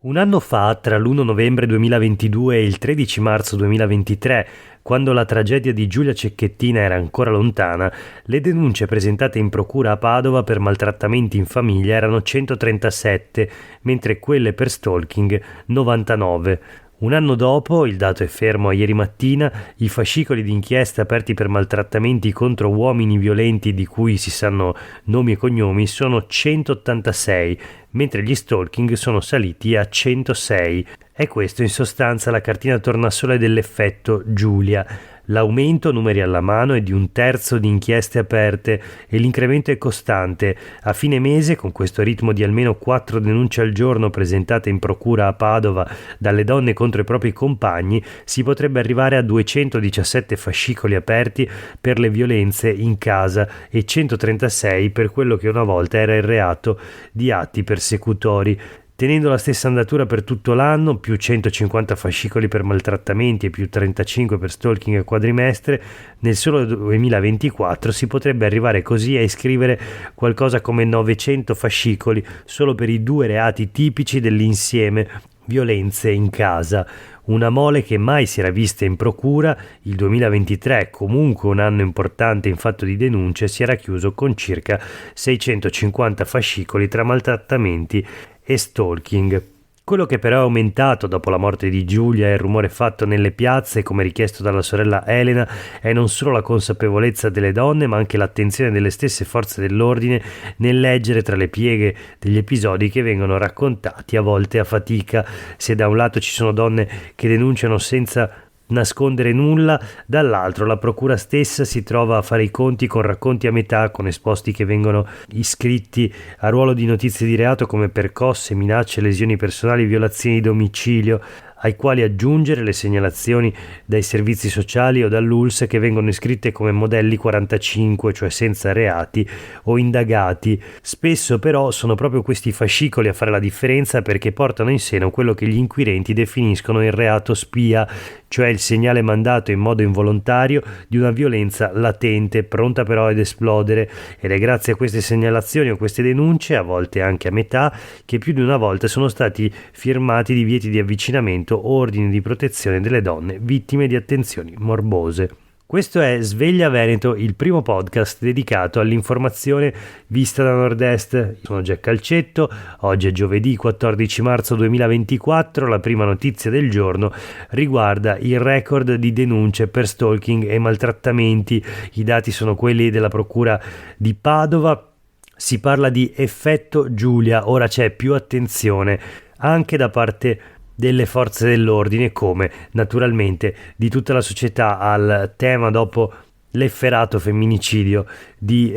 Un anno fa, tra l'1 novembre 2022 e il 13 marzo 2023, quando la tragedia di Giulia Cecchettin era ancora lontana, le denunce presentate in procura a Padova per maltrattamenti in famiglia erano 137, mentre quelle per stalking 99. Un anno dopo, il dato è fermo a ieri mattina, i fascicoli di inchieste aperti per maltrattamenti contro uomini violenti di cui si sanno nomi e cognomi sono 186, mentre gli stalking sono saliti a 106. È questo in sostanza la cartina tornasole dell'effetto Giulia. L'aumento, numeri alla mano, è di 1/3 di inchieste aperte e l'incremento è costante. A fine mese, con questo ritmo di almeno 4 denunce al giorno presentate in procura a Padova dalle donne contro i propri compagni, si potrebbe arrivare a 217 fascicoli aperti per le violenze in casa e 136 per quello che una volta era il reato di atti persecutori. Tenendo la stessa andatura per tutto l'anno, più 150 fascicoli per maltrattamenti e più 35 per stalking a quadrimestre, nel solo 2024 si potrebbe arrivare così a iscrivere qualcosa come 900 fascicoli solo per i 2 reati tipici dell'insieme violenze in casa. Una mole che mai si era vista in procura. Il 2023, comunque un anno importante in fatto di denunce, si era chiuso con circa 650 fascicoli tra maltrattamenti e stalking. Quello che però è aumentato dopo la morte di Giulia e il rumore fatto nelle piazze, come richiesto dalla sorella Elena, è non solo la consapevolezza delle donne, ma anche l'attenzione delle stesse forze dell'ordine nel leggere tra le pieghe degli episodi che vengono raccontati, a volte a fatica. Se da un lato ci sono donne che denunciano senza nascondere nulla, dall'altro la procura stessa si trova a fare i conti con racconti a metà, con esposti che vengono iscritti a ruolo di notizie di reato come percosse, minacce, lesioni personali, violazioni di domicilio, ai quali aggiungere le segnalazioni dai servizi sociali o dall'ULS che vengono iscritte come modelli 45, cioè senza reati o indagati. Spesso però sono proprio questi fascicoli a fare la differenza, perché portano in seno quello che gli inquirenti definiscono il reato spia, cioè il segnale mandato in modo involontario di una violenza latente, pronta però ad esplodere, ed è grazie a queste segnalazioni o queste denunce, a volte anche a metà, che più di una volta sono stati firmati divieti di avvicinamento o ordini di protezione delle donne vittime di attenzioni morbose. Questo è Sveglia Veneto, il primo podcast dedicato all'informazione vista da Nord-Est. Sono Jack Calcetto, oggi è giovedì 14 marzo 2024, la prima notizia del giorno riguarda il record di denunce per stalking e maltrattamenti. I dati sono quelli della procura di Padova. Si parla di effetto Giulia, ora c'è più attenzione anche da parte delle forze dell'ordine, come naturalmente di tutta la società, al tema dopo l'efferato femminicidio di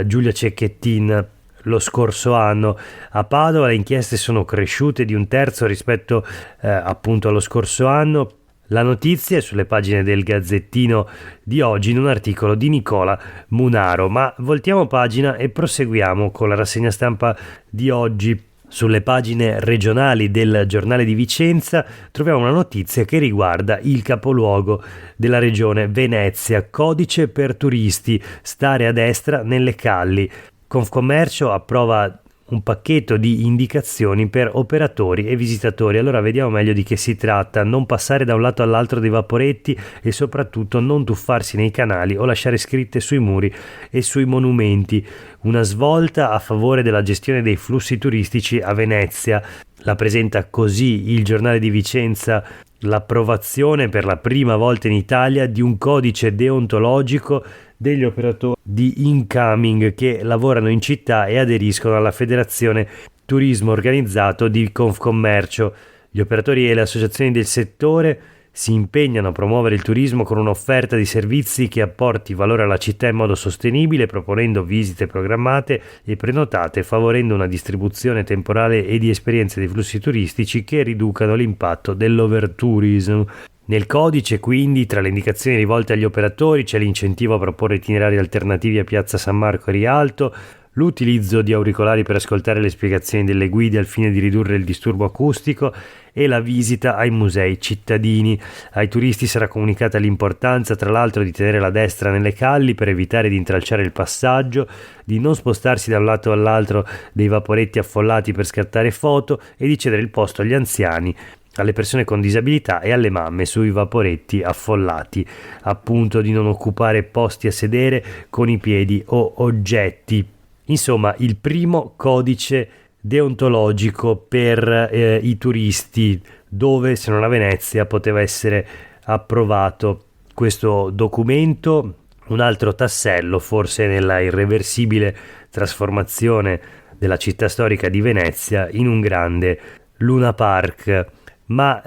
Giulia Cecchettin lo scorso anno. A Padova le inchieste sono cresciute di 1/3 rispetto appunto allo scorso anno. La notizia è sulle pagine del Gazzettino di oggi in un articolo di Nicola Munaro, ma voltiamo pagina e proseguiamo con la rassegna stampa di oggi. Sulle pagine regionali del Giornale di Vicenza troviamo una notizia che riguarda il capoluogo della regione, Venezia. Codice per turisti, stare a destra nelle calli. Confcommercio approva un pacchetto di indicazioni per operatori e visitatori. Allora vediamo meglio di che si tratta. Non passare da un lato all'altro dei vaporetti e soprattutto non tuffarsi nei canali o lasciare scritte sui muri e sui monumenti. Una svolta a favore della gestione dei flussi turistici a Venezia. La presenta così il Giornale di Vicenza: l'approvazione per la prima volta in Italia di un codice deontologico degli operatori di incoming che lavorano in città e aderiscono alla Federazione Turismo Organizzato di Confcommercio. Gli operatori e le associazioni del settore si impegnano a promuovere il turismo con un'offerta di servizi che apporti valore alla città in modo sostenibile, proponendo visite programmate e prenotate, favorendo una distribuzione temporale e di esperienze dei flussi turistici che riducano l'impatto dell'overtourism. Nel codice, quindi, tra le indicazioni rivolte agli operatori c'è l'incentivo a proporre itinerari alternativi a Piazza San Marco e Rialto, l'utilizzo di auricolari per ascoltare le spiegazioni delle guide al fine di ridurre il disturbo acustico e la visita ai musei cittadini. Ai turisti sarà comunicata l'importanza, tra l'altro, di tenere la destra nelle calli per evitare di intralciare il passaggio, di non spostarsi da un lato all'altro dei vaporetti affollati per scattare foto e di cedere il posto agli anziani, alle persone con disabilità e alle mamme sui vaporetti affollati, appunto di non occupare posti a sedere con i piedi o oggetti. Insomma, il primo codice deontologico per i turisti, dove, se non a Venezia, poteva essere approvato questo documento. Un altro tassello forse nella irreversibile trasformazione della città storica di Venezia in un grande Luna Park. Ma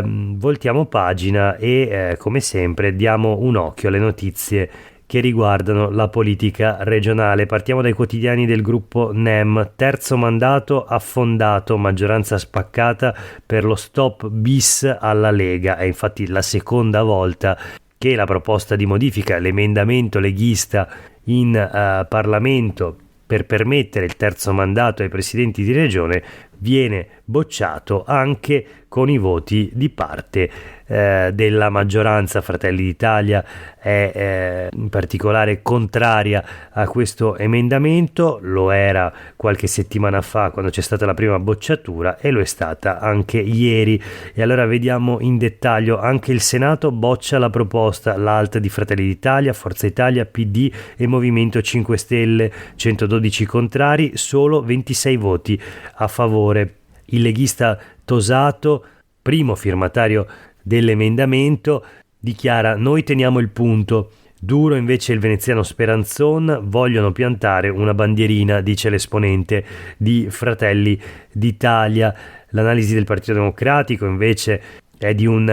voltiamo pagina e come sempre diamo un occhio alle notizie che riguardano la politica regionale. Partiamo dai quotidiani del gruppo NEM. Terzo mandato affondato, maggioranza spaccata per lo stop bis alla Lega. È infatti la seconda volta che la proposta di modifica, l'emendamento leghista in Parlamento per permettere il terzo mandato ai presidenti di regione, viene bocciato anche con i voti di parte della maggioranza. Fratelli d'Italia è in particolare contraria a questo emendamento, lo era qualche settimana fa quando c'è stata la prima bocciatura e lo è stata anche ieri. E allora vediamo in dettaglio: anche il Senato boccia la proposta, l'ALT di Fratelli d'Italia, Forza Italia, PD e Movimento 5 Stelle, 112 contrari, solo 26 voti a favore. Il leghista Tosato, primo firmatario dell'emendamento, dichiara: noi teniamo il punto. Duro invece il veneziano Speranzon, vogliono piantare una bandierina, dice l'esponente di Fratelli d'Italia. L'analisi del Partito Democratico invece è di un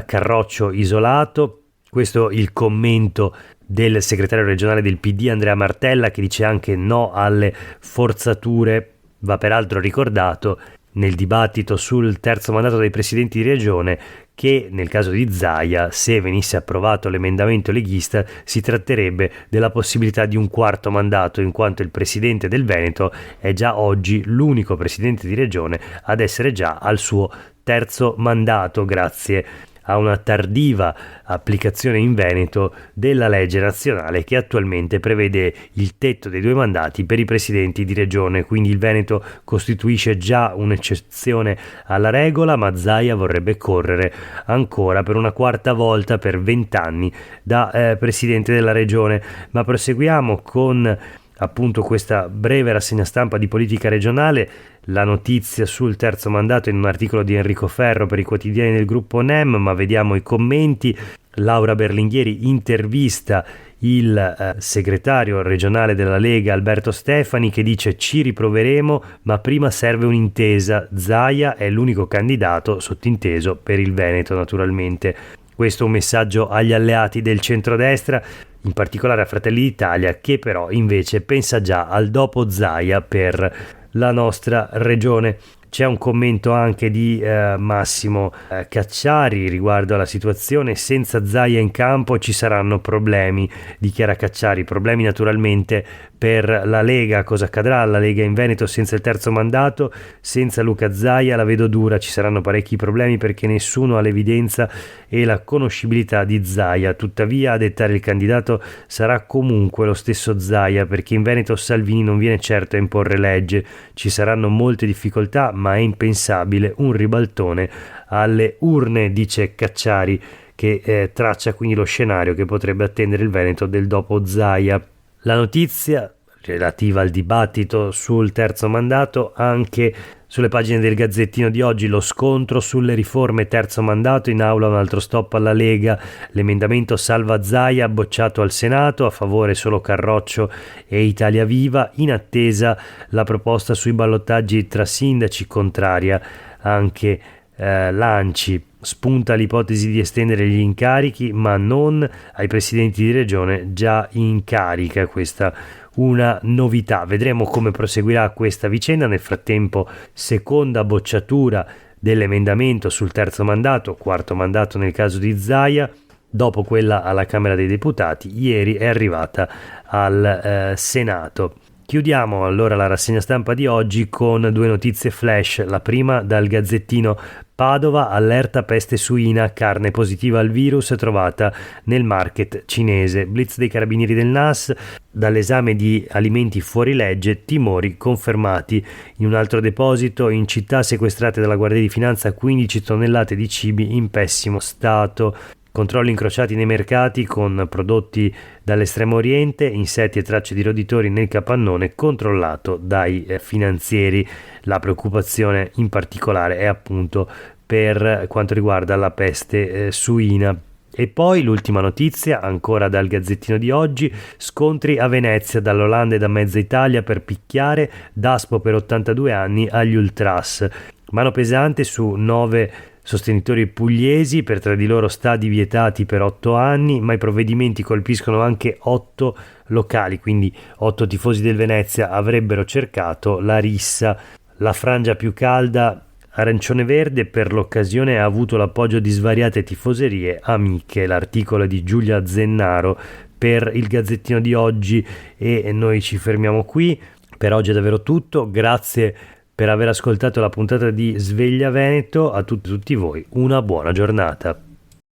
carroccio isolato. Questo il commento del segretario regionale del PD Andrea Martella, che dice anche no alle forzature. Va peraltro ricordato nel dibattito sul terzo mandato dei presidenti di regione che nel caso di Zaia, se venisse approvato l'emendamento leghista, si tratterebbe della possibilità di un quarto mandato, in quanto il presidente del Veneto è già oggi l'unico presidente di regione ad essere già al suo terzo mandato, grazie a una tardiva applicazione in Veneto della legge nazionale che attualmente prevede il tetto dei 2 mandati per i presidenti di regione. Quindi il Veneto costituisce già un'eccezione alla regola, ma Zaia vorrebbe correre ancora per una quarta volta per 20 anni da presidente della regione. Ma proseguiamo con appunto questa breve rassegna stampa di politica regionale. La notizia sul terzo mandato in un articolo di Enrico Ferro per i quotidiani del gruppo NEM, ma vediamo i commenti. Laura Berlinghieri intervista il segretario regionale della Lega Alberto Stefani, che dice: ci riproveremo, ma prima serve un'intesa. Zaia è l'unico candidato, sottinteso, per il Veneto naturalmente. Questo è un messaggio agli alleati del centrodestra, in particolare a Fratelli d'Italia, che però invece pensa già al dopo Zaia per la nostra regione. C'è un commento anche di Massimo Cacciari riguardo alla situazione: senza Zaia in campo ci saranno problemi, dichiara Cacciari. Problemi naturalmente per la Lega. Cosa accadrà alla Lega in Veneto senza il terzo mandato? Senza Luca Zaia la vedo dura, ci saranno parecchi problemi perché nessuno ha l'evidenza e la conoscibilità di Zaia. Tuttavia a dettare il candidato sarà comunque lo stesso Zaia, perché in Veneto Salvini non viene certo a imporre legge. Ci saranno molte difficoltà, ma è impensabile un ribaltone alle urne, dice Cacciari, che traccia quindi lo scenario che potrebbe attendere il Veneto del dopo Zaia. La notizia relativa al dibattito sul terzo mandato anche sulle pagine del Gazzettino di oggi: lo scontro sulle riforme terzo mandato, in aula un altro stop alla Lega, l'emendamento salva Zaia bocciato al Senato, a favore solo Carroccio e Italia Viva, in attesa la proposta sui ballottaggi tra sindaci, contraria anche l'ANCI. Spunta l'ipotesi di estendere gli incarichi, ma non ai presidenti di regione già in carica. Questa una novità. Vedremo come proseguirà questa vicenda. Nel frattempo, seconda bocciatura dell'emendamento sul terzo mandato, quarto mandato nel caso di Zaia, dopo quella alla Camera dei Deputati, ieri è arrivata al Senato. Chiudiamo allora la rassegna stampa di oggi con due notizie flash. La prima dal Gazzettino: Padova, allerta peste suina, carne positiva al virus trovata nel market cinese. Blitz dei carabinieri del NAS, dall'esame di alimenti fuori legge, timori confermati. In un altro deposito in città sequestrate dalla Guardia di Finanza 15 tonnellate di cibi in pessimo stato. Controlli incrociati nei mercati con prodotti dall'Estremo Oriente, insetti e tracce di roditori nel capannone controllato dai finanzieri. La preoccupazione in particolare è appunto per quanto riguarda la peste suina. E poi l'ultima notizia, ancora dal Gazzettino di oggi: scontri a Venezia dall'Olanda e da mezza Italia per picchiare, Daspo per 82 anni agli ultras. Mano pesante su 9 sostenitori pugliesi, per tra di loro stadi vietati per 8 anni, ma i provvedimenti colpiscono anche 8 locali, quindi 8 tifosi del Venezia avrebbero cercato la rissa. La frangia più calda arancione-verde per l'occasione ha avuto l'appoggio di svariate tifoserie amiche. L'articolo è di Giulia Zennaro per il Gazzettino di oggi e noi ci fermiamo qui. Per oggi è davvero tutto, grazie per aver ascoltato la puntata di Sveglia Veneto. A tutti voi una buona giornata.